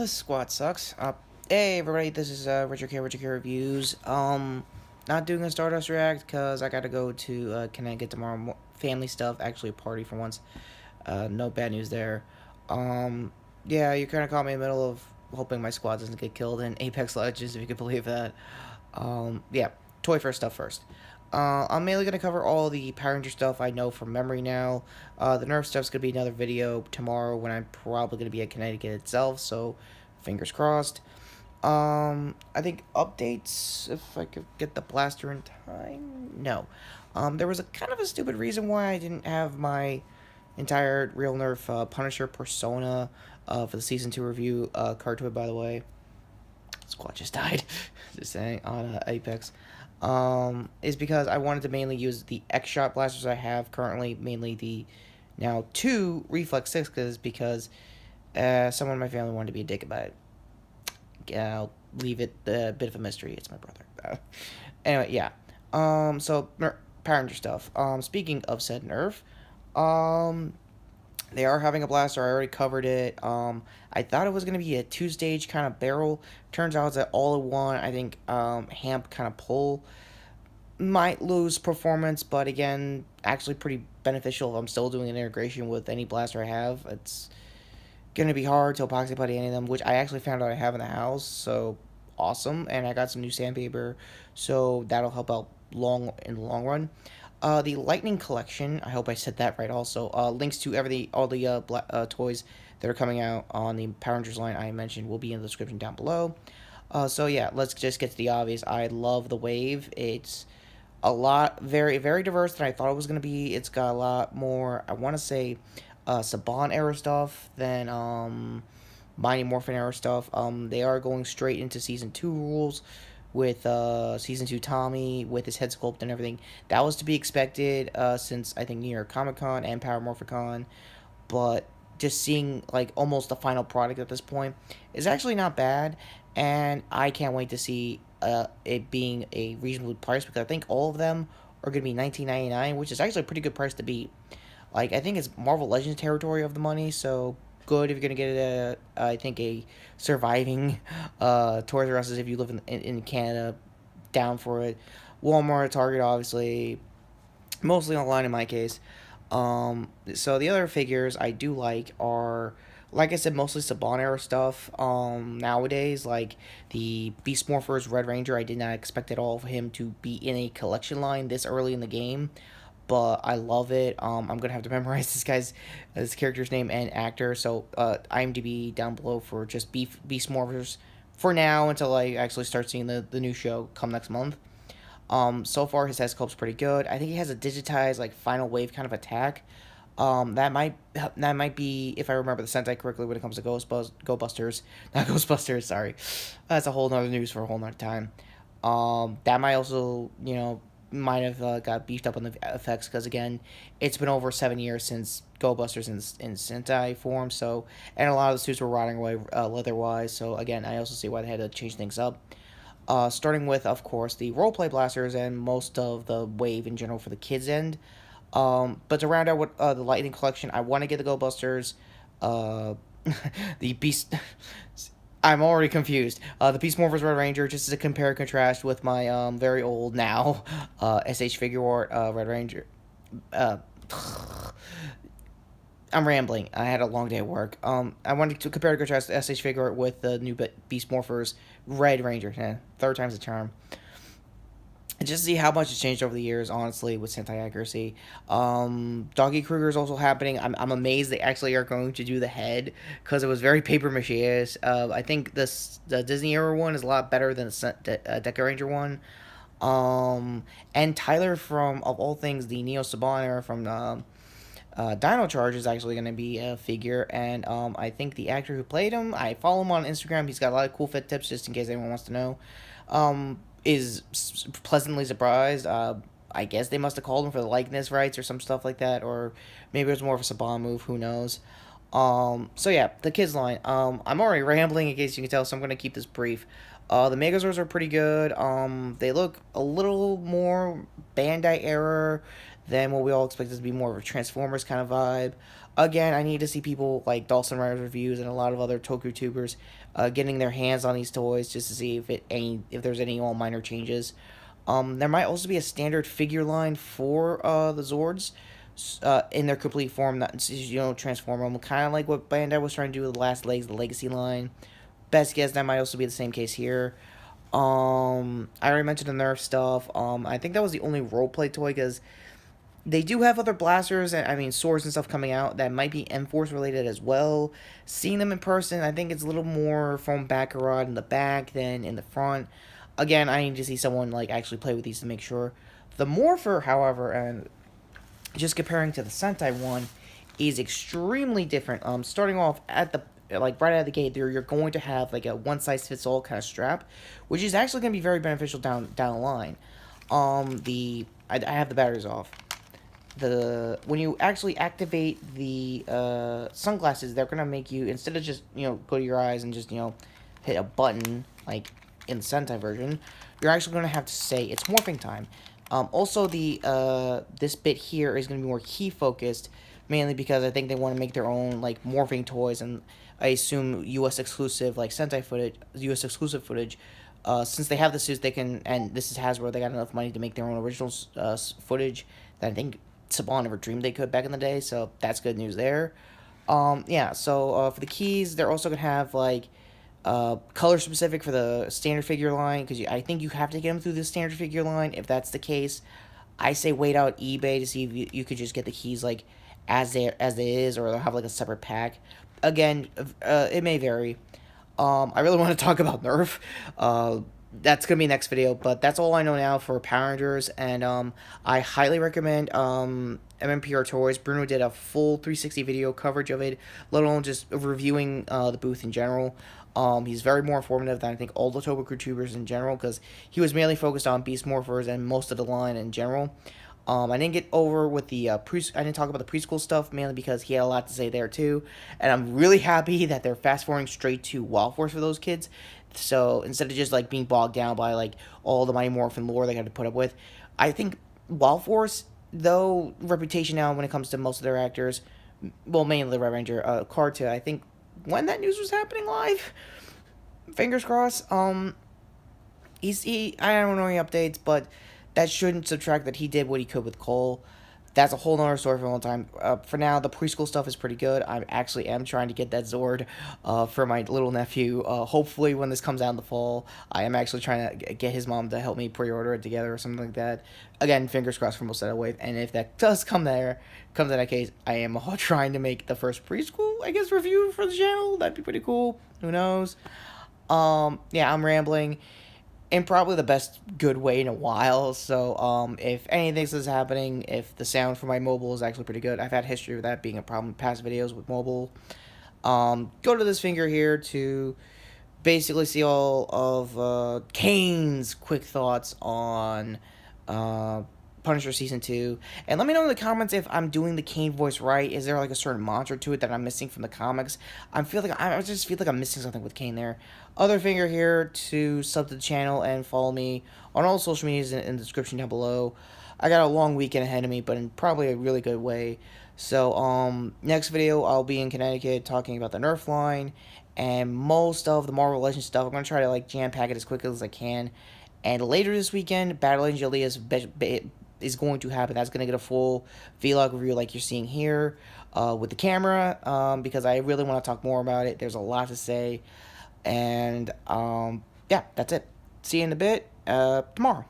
this squad sucks. Hey everybody, this is Retrokid Reviews. Not doing a Stardust React because I gotta go to Connecticut tomorrow. Family stuff, actually a party for once. No bad news there. Yeah, you kind of caught me in the middle of hoping my squad doesn't get killed in Apex Legends, if you could believe that. Yeah, toy first stuff first. I'm mainly going to cover all the Power Ranger stuff I know from memory now. The Nerf stuff's going to be another video tomorrow when I'm probably going to be at Connecticut itself, so fingers crossed. I think updates, if I could get the blaster in time? No. There was a kind of a stupid reason why I didn't have my entire Real Nerf Punisher persona for the Season 2 review card to it, by the way. Squad just died. Just saying, on Apex. Is because I wanted to mainly use the X-Shot blasters I have currently, mainly the now 2 Reflex 6s, because someone in my family wanted to be a dick about it. I'll leave it a bit of a mystery. It's my brother. Anyway, yeah. So Power Ranger stuff. Speaking of said Nerf, they are having a blaster. I already covered it. I thought it was going to be a 2-stage kind of barrel. Turns out it's an all-in-one. I think Hamp kind of pull might lose performance, but again, actually pretty beneficial if I'm still doing an integration with any blaster I have. It's going to be hard to epoxy putty any of them, which I actually found out I have in the house, so awesome. And I got some new sandpaper, so that'll help out in the long run. The Lightning Collection, I hope I said that right also, links to all the toys that are coming out on the Power Rangers line I mentioned will be in the description down below. So yeah, let's just get to the obvious. I love the Wave. It's a lot, very, very diverse than I thought it was going to be. It's got a lot more, I want to say, Saban era stuff than Mighty Morphin era stuff. They are going straight into Season 2 rules, with Season 2 Tommy, with his head sculpt and everything. That was to be expected since, I think, New York Comic Con and Power Morphicon. But just seeing, like, almost the final product at this point is actually not bad. And I can't wait to see it being a reasonably priced, because I think all of them are going to be $19.99, which is actually a pretty good price to beat. Like, I think it's Marvel Legends territory of the money, so good if you're gonna get it at, I think, a surviving Toys R Us if you live in Canada, down for it. Walmart, Target, obviously, mostly online in my case. So the other figures I do like are, like I said, mostly Saban era stuff. Nowadays, like the Beast Morphers Red Ranger, I did not expect at all for him to be in a collection line this early in the game, but I love it. I'm gonna have to memorize this character's name and actor. So IMDb down below for just Beast Morphers for now until I actually start seeing the new show come next month. So far his head sculpt's pretty good. I think he has a digitized like final wave kind of attack. That might be, if I remember the Sentai correctly, when it comes to Ghostbusters, not Ghostbusters. Sorry, that's a whole nother news for a whole nother time. That might also, might have got beefed up on the effects, because again, it's been over 7 years since Ghostbusters in Sentai form, so, and a lot of the suits were rotting away leather wise, so again, I also see why they had to change things up. Starting with, of course, the roleplay blasters and most of the wave in general for the kids end. But to round out with the Lightning Collection, I want to get the Ghostbusters, the Beast. I'm already confused. The Beast Morphers Red Ranger, just as a compare and contrast with my very old now SH Figure Art Red Ranger. I'm rambling. I had a long day at work. I wanted to compare and contrast the SH Figure Art with the new Beast Morphers Red Ranger. Third time's a charm. And just to see how much has changed over the years, honestly, with Sentai accuracy. Doggy Kruger is also happening. I'm amazed they actually are going to do the head, because it was very paper mache. I think the Disney era one is a lot better than the Deca Ranger one. And Tyler from, of all things, the Neo Saban era from Dino Charge is actually going to be a figure, and I think the actor who played him, I follow him on Instagram. He's got a lot of cool fit tips, just in case anyone wants to know. Is pleasantly surprised. I guess they must have called him for the likeness rights or some stuff like that, or maybe it was more of a Saban move, who knows. So yeah, the kids line. I'm already rambling, in case you can tell, so I'm going to keep this brief. The Megazords are pretty good. They look a little more Bandai era than what we all expected to be more of a Transformers kind of vibe. Again, I need to see people like Dawson Riders reviews and a lot of other Toku tubers getting their hands on these toys just to see if there's any all minor changes. There might also be a standard figure line for the Zords in their complete form, that transform them, kind of like what Bandai was trying to do with the last legs, the Legacy line. Best guess that might also be the same case here. I already mentioned the Nerf stuff. I think that was the only roleplay toy because they do have other blasters and swords and stuff coming out that might be M-Force related as well. Seeing them in person, I think it's a little more foam Baccarat in the back than in the front. Again, I need to see someone like actually play with these to make sure. The Morpher, however, and just comparing to the Sentai one, is extremely different. Starting off at the right out of the gate, there you're going to have like a one size fits all kind of strap, which is actually going to be very beneficial down the line. I have the batteries off. When you actually activate the sunglasses, they're gonna make you, instead of just go to your eyes and just hit a button like in the Sentai version, you're actually gonna have to say it's morphing time. Also, this bit here is gonna be more key focused, mainly because I think they want to make their own like morphing toys, and I assume U.S. exclusive like Sentai footage, U.S. exclusive footage. Since they have the suits, they can, and this is Hasbro, they got enough money to make their own original footage that I think Saban never dreamed they could back in the day, so that's good news there. Yeah, so for the keys, they're also going to have, like, color specific for the standard figure line, because I think you have to get them through the standard figure line. If that's the case, I say wait out eBay to see if you could just get the keys, like, as they is, or they'll have, like, a separate pack. Again, it may vary. I really want to talk about Nerf. That's gonna be next video, but that's all I know now for Power Rangers, and I highly recommend MMPR Toys. Bruno did a full 360 video coverage of it, let alone just reviewing the booth in general. He's very more informative than I think all the Toku tubers in general, because he was mainly focused on Beast Morphers and most of the line in general. I didn't get over with the I didn't talk about the preschool stuff, mainly because he had a lot to say there too, and I'm really happy that they're fast forwarding straight to Wild Force for those kids. So instead of just like being bogged down by like all the Mighty Morphin lore they had to put up with, I think Wild Force, though reputation now when it comes to most of their actors, well, mainly the Red Ranger, Carta, I think when that news was happening live, fingers crossed. I don't know any updates, but that shouldn't subtract that he did what he could with Cole. That's a whole nother story for a long time. For now, the preschool stuff is pretty good. I actually am trying to get that Zord for my little nephew. Hopefully, when this comes out in the fall, I am actually trying to get his mom to help me pre-order it together or something like that. Again, fingers crossed for most of that wave. And if that does come to that case, I am trying to make the first preschool, I guess, review for the channel. That'd be pretty cool. Who knows? Yeah, I'm rambling in probably the best good way in a while. So if any of this is happening, if the sound for my mobile is actually pretty good, I've had history of that being a problem in past videos with mobile. Go to this finger here to basically see all of Kane's quick thoughts on Punisher Season 2. And let me know in the comments if I'm doing the Kane voice right. Is there like a certain mantra to it that I'm missing from the comics? I just feel like I'm missing something with Kane there. Other finger here to sub to the channel and follow me on all social medias in the description down below. I got a long weekend ahead of me, but in probably a really good way. So, next video, I'll be in Connecticut talking about the Nerf line and most of the Marvel Legends stuff. I'm going to try to, like, jam-pack it as quickly as I can. And later this weekend, Battle Angel is going to happen. That's going to get a full vlog review like you're seeing here with the camera, because I really want to talk more about it. There's a lot to say. And, yeah, that's it. See you in a bit, tomorrow.